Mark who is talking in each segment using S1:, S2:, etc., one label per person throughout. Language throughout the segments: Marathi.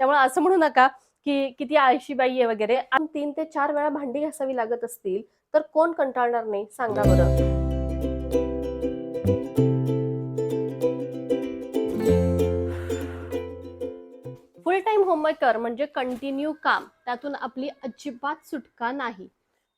S1: त्यामुळे असं म्हणू नका की किती आळशी बाई आहे वगैरे. 3 ते 4 वेळा भांडी घासावी लागत असतील तर कोण कंटाळणार नाही सांगा बरं. फुल टाइम होममेकर म्हणजे कंटिन्यू काम, त्यातून आपली अजिबात सुटका नाही.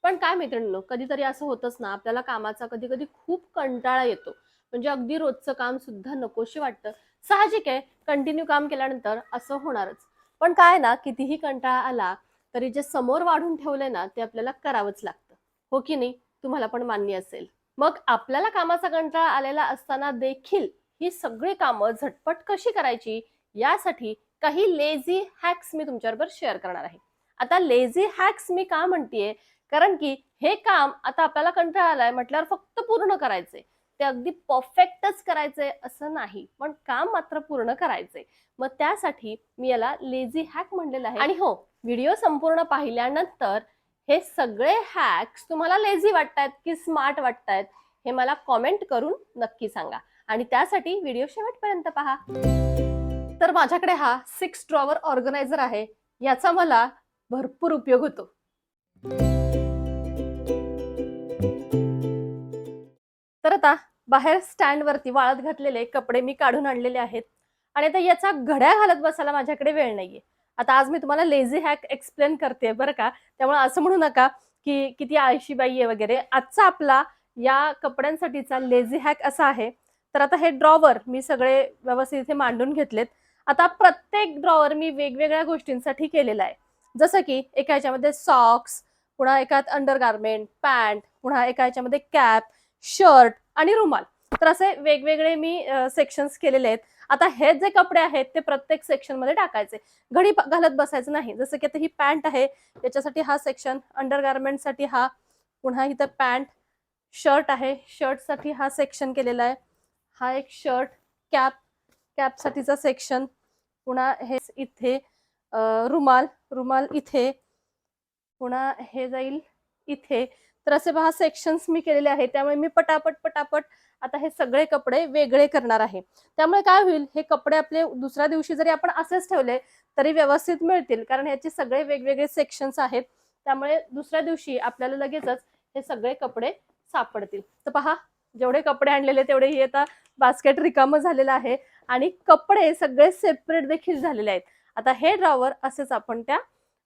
S1: पण काय मैत्रिणींनो, कधीतरी असं होतच ना, आपल्याला कामाचा कधी कधी खूप कंटाळा येतो. म्हणजे अगदी रोजचं काम सुद्धा नकोशी वाटतं. साहजिक आहे, कंटिन्यू काम केल्यानंतर असं होणारच. पण काय ना, कितीही कंटाळा आला तरी जे समोर वाढून ठेवलंय ना, ते आपल्याला करावंच लागतं. हो की नाही? तुम्हाला पण मान्य असेल. मग आपल्याला कामाचा कंटाळा आलेला असताना देखील ही सगळी कामं झटपट कशी करायची, यासाठी काही लेझी हॅक्स मी तुमच्याबरोबर शेअर करणार आहे. आता लेझी हॅक्स मी का म्हणतेय, कारण की हे काम आता आपल्याला कंटाळा आलाय म्हटल्यावर फक्त पूर्ण करायचंय. ते अगदी परफेक्टच करायचंय असं नाही, पण काम मात्र पूर्ण करायचंय. मग त्यासाठी मी याला लेझी हॅक म्हणलेलं आहे. आणि हो, व्हिडिओ संपूर्ण पाहिल्यानंतर हे सगळे हॅक्स तुम्हाला लेझी वाटतायत की स्मार्ट वाटतायत हे मला कॉमेंट करून नक्की सांगा. आणि त्यासाठी व्हिडिओ शेवटपर्यंत पहा. तर माझ्याकडे हा 6 ड्रॉवर ऑर्गनायझर आहे. याचा मला भरपूर उपयोग होतो. तर आता बाहेर स्टँड वरती वाळत घातलेले कपडे मी काढून आणलेले आहेत आणि आता याचा घड्या घालत बसायला माझ्याकडे वेळ नाहीये. आता आज मी तुम्हाला लेझी हॅक एक्सप्लेन करते बरं का. त्यामुळे असं म्हणू नका की किती आळशी बाई आहे वगैरे. आजचा आपला या कपड्यांसाठीचा लेझी हॅक असा आहे. तर आता हे ड्रॉवर मी सगळे व्यवस्थित इथे मांडून घेतलेत. आता प्रत्येक ड्रॉवर मी वेगवेगळ्या गोष्टींसाठी केलेला आहे. जसं की एका ह्याच्यामध्ये सॉक्स, पुन्हा एकात अंडरगार्मेंट, पॅन्ट, पुन्हा एका ह्याच्यामध्ये कॅप, शर्ट आणि रुमाल. तर असे वेगवेगळे मी सेक्शन्स केलेले आहेत. आता हे जे कपडे आहेत ते प्रत्येक सेक्शन मध्ये टाकायचे, घडी घालत बसायचं नाही. जसं की आता ही पॅन्ट आहे, त्याच्यासाठी हा सेक्शन, अंडरगार्मेंटसाठी हा, पुन्हा इथं पॅन्ट, शर्ट आहे, शर्टसाठी हा सेक्शन केलेला आहे, हा एक शर्ट, कॅप, कॅपसाठीचा सेक्शन, पुन्हा हे इथे रुमाल, रुमाल इथे, पुन्हा हे जाईल इथे. तर असे पहा सेक्शन्स मी केलेले आहेत. त्यामुळे मी पटापट पटापट आता हे सगळे कपडे वेगळे करणार आहे. त्यामुळे काय होईल, हे कपडे आपले दुसऱ्या दिवशी जरी आपण असेच ठेवले तरी व्यवस्थित मिळतील, कारण ह्याचे सगळे वेगवेगळे सेक्शन्स आहेत. त्यामुळे दुसऱ्या दिवशी आपल्याला लगेचच हे सगळे कपडे सापडतील. तर पहा, जेवढे कपडे आणलेले तेवढे ही आता बास्केट रिकामं झालेलं आहे आणि कपडे सगळे सेपरेट देखील झालेले आहेत. आता हे ड्रॉवर असेच आपण त्या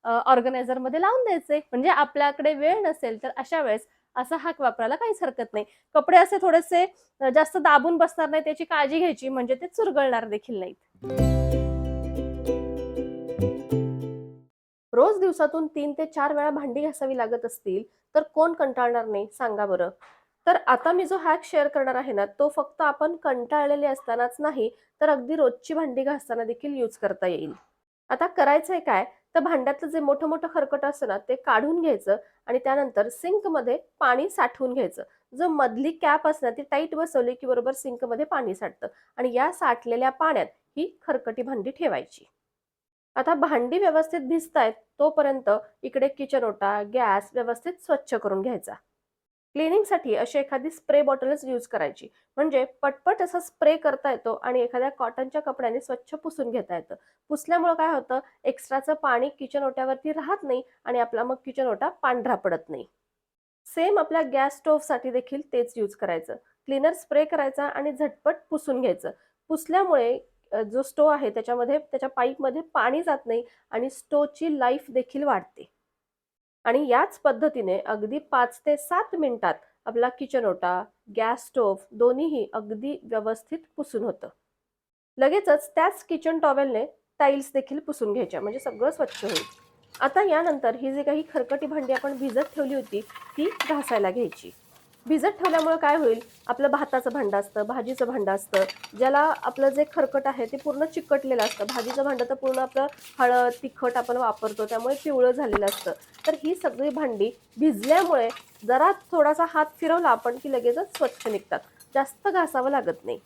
S1: ऑर्गनायझर मध्ये लावून द्यायचे. म्हणजे आपल्याकडे वेळ नसेल तर अशा वेळेस असा हाक वापरायला काहीच हरकत नाही. कपडे असे थोडेसे जास्त दाबून बसणार नाही, त्याची काळजी घ्यायची, म्हणजे ते चुरगळणार देखील नाहीत. रोज दिवसातून 3 ते 4 वेळा भांडी घासावी लागत असतील तर कोण कंटाळणार नाही सांगा बरं. तर आता मी जो हॅक शेअर करणार आहे ना, तो फक्त आपण कंटाळलेले असतानाच नाही, तर अगदी रोजची भांडी घासताना देखील यूज करता येईल. आता करायचंय काय, तर भांड्यातलं जे मोठं मोठं खरकट असतं ना, ते काढून घ्यायचं आणि त्यानंतर सिंकमध्ये पाणी साठवून घ्यायचं. जो मधली कॅप असते ती टाईट बसवली की बरोबर सिंकमध्ये पाणी साठतं आणि या साठलेल्या पाण्यात ही खरकटी भांडी ठेवायची. आता भांडी व्यवस्थित भिजतायत तोपर्यंत इकडे किचन ओटा, गॅस व्यवस्थित स्वच्छ करून घ्यायचा. क्लिनिंगसाठी अशी एखादी स्प्रे बॉटलच यूज करायची, म्हणजे पटपट असा स्प्रे करता येतो आणि एखाद्या कॉटनच्या कपड्याने स्वच्छ पुसून घेता येतं. पुसल्यामुळे काय होतं, एक्स्ट्राचं पाणी किचन ओट्यावरती राहत नाही आणि आपला मग किचन ओटा पांढरा पडत नाही. सेम आपल्या गॅस स्टोव्हसाठी देखील तेच यूज करायचं. क्लीनर स्प्रे करायचा आणि झटपट पुसून घ्यायचं. पुसल्यामुळे जो स्टोव्ह आहे त्याच्यामध्ये, त्याच्या पाईपमध्ये पाणी जात नाही आणि स्टोव्हची लाईफ देखील वाढते. आणि याच पद्धतीने अगदी 5 ते 7 मिनिटात आपला किचन ओटा, गॅस स्टोव्ह दोन्हीही अगदी व्यवस्थित पुसून होतं. लगेचच त्याच किचन टॉवेलने टाईल्स देखील पुसून घ्यायच्या, म्हणजे सगळं स्वच्छ होईल. आता यानंतर ही जी काही खरकटी भांडी आपण भिजत ठेवली होती ती घासायला घ्यायची. भिजत ठेवल्यामुळे काय होईल, आपलं भाताचं भांडं असतं, भाजीचं भांडं असतं, ज्याला आपलं जे खरकट आहे ते पूर्ण चिकटलेलं असतं. भाजीचं भांडं तर पूर्ण आपलं हळद, तिखट आपण वापरतो, त्यामुळे पिवळं झालेलं असतं. तर ही सगळी भांडी भिजल्यामुळे जरा थोडासा हात फिरवला आपण की लगेचच स्वच्छ निघतात. जास्त घासावं लागत नाही.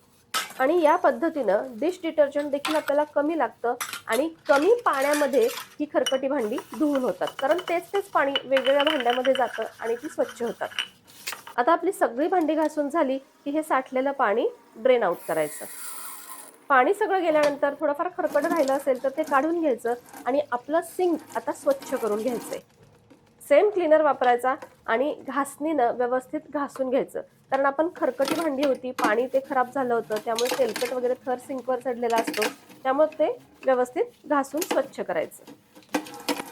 S1: आणि या पद्धतीनं डिश डिटर्जंट देखील आपल्याला कमी लागतं आणि कमी पाण्यामध्ये ही खरकटी भांडी धुवून होतात, कारण तेच तेच पाणी वेगवेगळ्या भांड्यामध्ये जातं आणि ती स्वच्छ होतात. आता आपली सगळी भांडी घासून झाली की हे साठलेलं पाणी ड्रेन आउट करायचं. पाणी सगळं गेल्यानंतर थोडंफार खरकट राहिलं असेल तर ते काढून घ्यायचं आणि आपलं सिंक आता स्वच्छ करून घ्यायचंय. सेम क्लीनर वापरायचा आणि घासणीनं व्यवस्थित घासून घ्यायचं. कारण आपण खरकटी भांडी होती, पाणी ते खराब झालं होतं, त्यामुळे तेलकट वगैरे थर सिंकवर चढलेला असतो, त्यामुळे ते व्यवस्थित घासून स्वच्छ करायचं.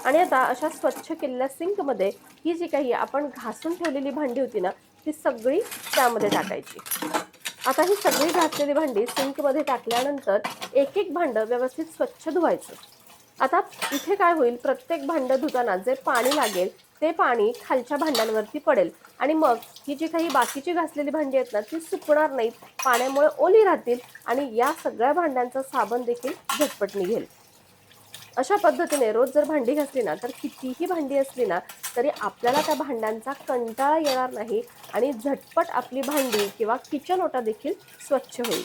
S1: आणि आता अशा स्वच्छ केलेल्या सिंकमध्ये ही जी काही आपण घासून ठेवलेली भांडी होती ना, ती सगळी त्यामध्ये टाकायची. आता ही सगळी घासलेली भांडी सिंकमध्ये टाकल्यानंतर एक एक भांडं व्यवस्थित स्वच्छ धुवायचं. आता इथे काय होईल, प्रत्येक भांडं धुताना जे पाणी लागेल ते पाणी खालच्या भांड्यांवरती पडेल आणि मग ही जी काही बाकीची घासलेली भांडी आहेत ना, ती सुकणार नाहीत, पाण्यामुळे ओली राहतील आणि या सगळ्या भांड्यांचा साबण देखील झटपट निघेल. अशा पद्धतीने रोज जर भांडी घासली ना, तर कितीही भांडी असली ना तरी आपल्याला त्या भांड्यांचा कंटाळा येणार नाही आणि झटपट आपली भांडी किंवा किचन ओटा देखील स्वच्छ होईल.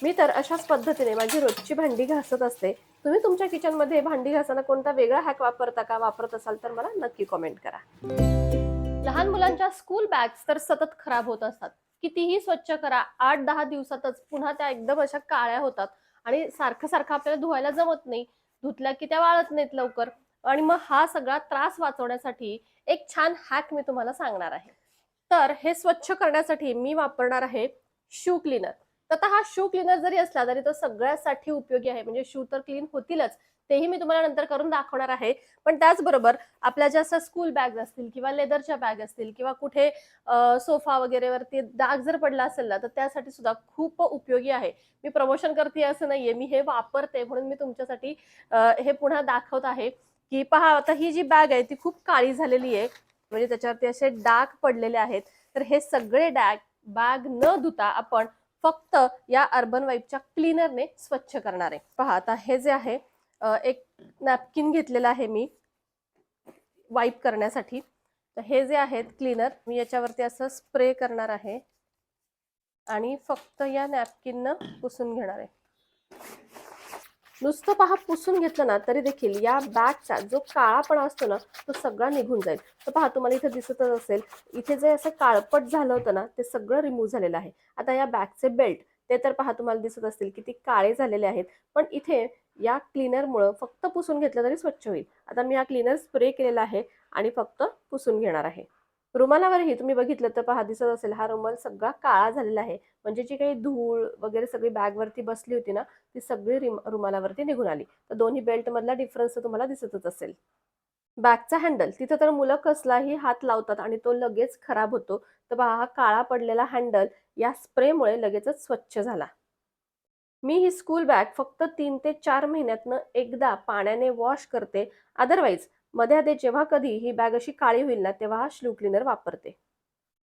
S1: मी तर अशाच पद्धतीने माझी रोजची भांडी घासत असते. तुम्ही तुमच्या किचनमध्ये भांडी घासताना कोणता वेगळा हॅक वापरता का? वापरत असाल तर मला नक्की कमेंट करा. लहान मुलांच्या स्कूल बॅग्स तर सतत खराब होत असतात. कितीही स्वच्छ करा, 8-10 दिवसातच पुन्हा त्या एकदम अशा काळ्या होतात आणि सारखं सारखं आपल्याला धुवायला जमत नाही. धुतल्या की त्या वाळत नाहीत लवकर आणि मग हा सगळा त्रास वाचवण्यासाठी एक छान हॅक मी तुम्हाला सांगणार आहे. तर हे स्वच्छ करण्यासाठी मी वापरणार आहे शू क्लीनर. तर आता हा शू क्लीनर जरी असला तरी तो सगळ्यासाठी उपयोगी आहे. म्हणजे शू तर क्लीन होतीलच, तेही मी तुम्हाला नंतर करून दाखवणार आहे. पण त्याचबरोबर आपल्या ज्या असं स्कूल बॅग असतील किंवा लेदरच्या बॅग असतील किंवा कुठे सोफा वगैरे वरती डाग जर पडला असेल ना, तर त्यासाठी सुद्धा खूप उपयोगी आहे. मी प्रमोशन करते असं नाहीये, मी हे वापरते म्हणून मी तुमच्यासाठी हे पुन्हा दाखवत आहे की पहा, आता ही जी बॅग आहे ती खूप काळी झालेली आहे, म्हणजे त्याच्यावरती असे डाग पडलेले आहेत. तर हे सगळे डाग बॅग न धुता आपण फक्त या अर्बन वाईपच्या क्लीनरने स्वच्छ करणार आहे. पहा, आता हे जे आहे एक नॅपकिन घेतलेला आहे मी वाईप करण्यासाठी. तर हे जे आहेत क्लीनर, मी याच्यावरती असं स्प्रे करणार आहे आणि फक्त या नॅपकिननं पुसून घेणार आहे. नुसतं पहा पुसून घेतलं ना तरी देखील या बॅगचा जो काळापणा असतो ना तो सगळा निघून जाईल. तर पहा, तुम्हाला इथे दिसतच असेल, इथे जे असं काळपट झालं होतं ना ते सगळं रिमूव्ह झालेलं आहे. आता या बॅगचे बेल्ट ते तर पहा तुम्हाला दिसत असतील किती काळे झालेले आहेत, पण इथे या क्लीनरमुळं फक्त पुसून घेतलं तरी स्वच्छ होईल. आता मी हा क्लीनर स्प्रे केलेला आहे आणि फक्त पुसून घेणार आहे. रुमालावरही तुम्ही बघितलं तर पहा दिसत असेल, हा रुमाल सगळा काळा झालेला आहे. म्हणजे जी काही धूळ वगैरे सगळी बॅगवरती बसली होती ना ती सगळी रुमालावरती निघून आली. तर दोन्ही बेल्ट मधला डिफरन्स तुम्हाला दिसतच असेल. बॅगचा हँडल तिथं तर मुलं कसलाही हात लावतात आणि तो लगेच खराब होतो. तर पहा, हा काळा पडलेला हँडल या स्प्रेमुळे लगेचच स्वच्छ झाला. मी ही स्कूल बॅग फक्त 3 ते 4 महिन्यातनं एकदा पाण्याने वॉश करते. अदरवाईज मध्ये जेव्हा कधी ही बॅग अशी काळी होईल ना तेव्हा हा स्लू क्लीनर वापरते.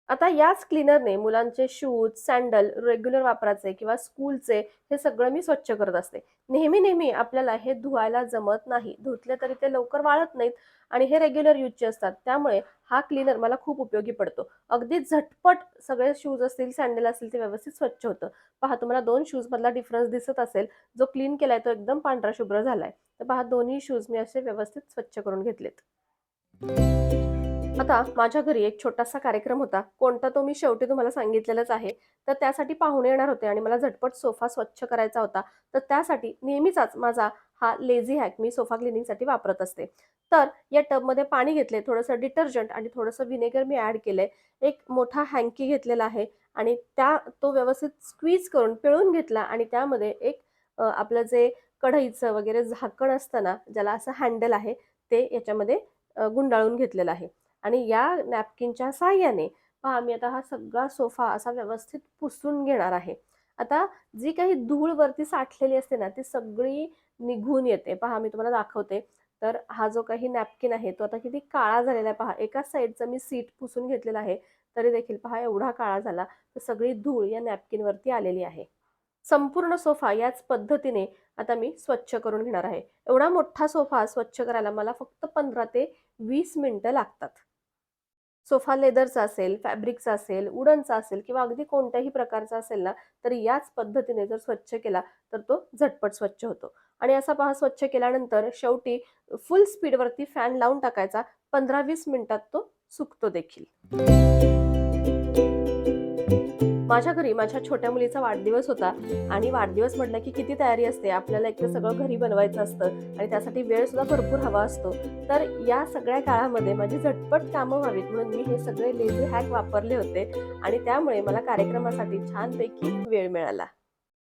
S1: आता याच क्लीनरने मुलांचे शूज, सँडल रेग्युलर वापरायचे किंवा स्कूलचे हे सगळं मी स्वच्छ करत असते. नेहमी नेहमी आपल्याला हे धुवायला जमत नाही. धुतले तरी ते लवकर वाळत नाहीत आणि हे रेग्युलर यूजचे असतात. त्यामुळे हा क्लीनर मला खूप उपयोगी पडतो. अगदी झटपट सगळे शूज असतील, सँडल असतील ते व्यवस्थित स्वच्छ होतं. पहा, तुम्हाला 2 शूज मधला डिफरन्स दिसत असेल. जो क्लीन केलाय तो एकदम पांढरा शुभ्र झालाय. तर पहा, दोन्ही शूज मी असे व्यवस्थित स्वच्छ करून घेतलेत. आता माझ्या घरी एक छोटासा कार्यक्रम होता. कोणता तो मी शेवटी तुम्हाला सांगितलेलंच आहे. तर त्यासाठी पाहुणे येणार होते आणि मला झटपट सोफा स्वच्छ करायचा होता. तर त्यासाठी नेहमीचाच माझा हा लेझी हॅक मी सोफा क्लिनिंगसाठी वापरत असते. तर या टबमध्ये पाणी घेतले, थोडंसं डिटर्जंट आणि थोडंसं व्हिनेगर मी ॲड केलंय. एक मोठा हँकी घेतलेला आहे आणि तो व्यवस्थित स्क्वीज करून पिळून घेतला आणि त्यामध्ये एक आपलं जे कढईचं वगैरे झाकण असतं ना, ज्याला असं हँडल आहे, ते याच्यामध्ये गुंडाळून घेतलेलं आहे. आणि या नॅपकिनच्या साहाय्याने पहा मी आता हा सगळा सोफा असा व्यवस्थित पुसून घेणार आहे. आता जी काही धूळ वरती साठलेली असते ना ती सगळी निघून येते. पहा मी तुम्हाला दाखवते. तर हा जो काही नॅपकिन आहे तो आता किती काळा झालेला आहे पहा. एका साईडचं मी सीट पुसून घेतलेला आहे तरी देखील पहा एवढा काळा झाला. तर सगळी धूळ या नॅपकिनवरती आलेली आहे. संपूर्ण सोफा याच पद्धतीने आता मी स्वच्छ करून घेणार आहे. एवढा मोठा सोफा स्वच्छ करायला मला फक्त 15 ते 20 मिनिटं लागतात. सोफा लेदरचा असेल, फॅब्रिकचा असेल, वुडनचा असेल किंवा अगदी कोणत्याही प्रकारचा असेल ना, तर याच पद्धतीने जर स्वच्छ केला तर तो झटपट स्वच्छ होतो. आणि असा पहा स्वच्छ केल्यानंतर शेवटी फुल स्पीडवरती फॅन लावून टाकायचा. 15-20 मिनिटात तो सुकतो देखील. माझ्या घरी माझ्या छोट्या मुलीचा वाढदिवस होता आणि वाढदिवस म्हटलं की किती तयारी असते. आपल्याला एक तर सगळं घरी बनवायचं असतं आणि त्यासाठी वेळ सुद्धा भरपूर हवा असतो. तर या सगळ्या काळामध्ये माझी झटपट कामं व्हावीत म्हणून मी हे सगळे लेझी हॅक वापरले होते आणि त्यामुळे मला कार्यक्रमासाठी छानपैकी वेळ मिळाला.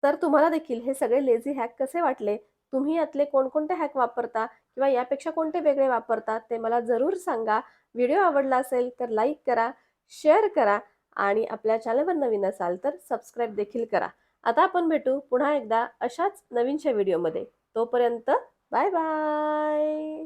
S1: तर तुम्हाला देखील हे सगळे लेझी हॅक कसे वाटले? तुम्ही यातले कोणकोणते हॅक वापरता किंवा यापेक्षा कोणते वेगळे वापरता ते मला जरूर सांगा. व्हिडिओ आवडला असेल तर लाईक करा, शेअर करा आणि आपल्या चॅनलवर नवीन असाल तर सबस्क्राईब देखील करा. आता आपण भेटू पुन्हा एकदा अशाच नवीनशा व्हिडिओमध्ये. तोपर्यंत बाय बाय.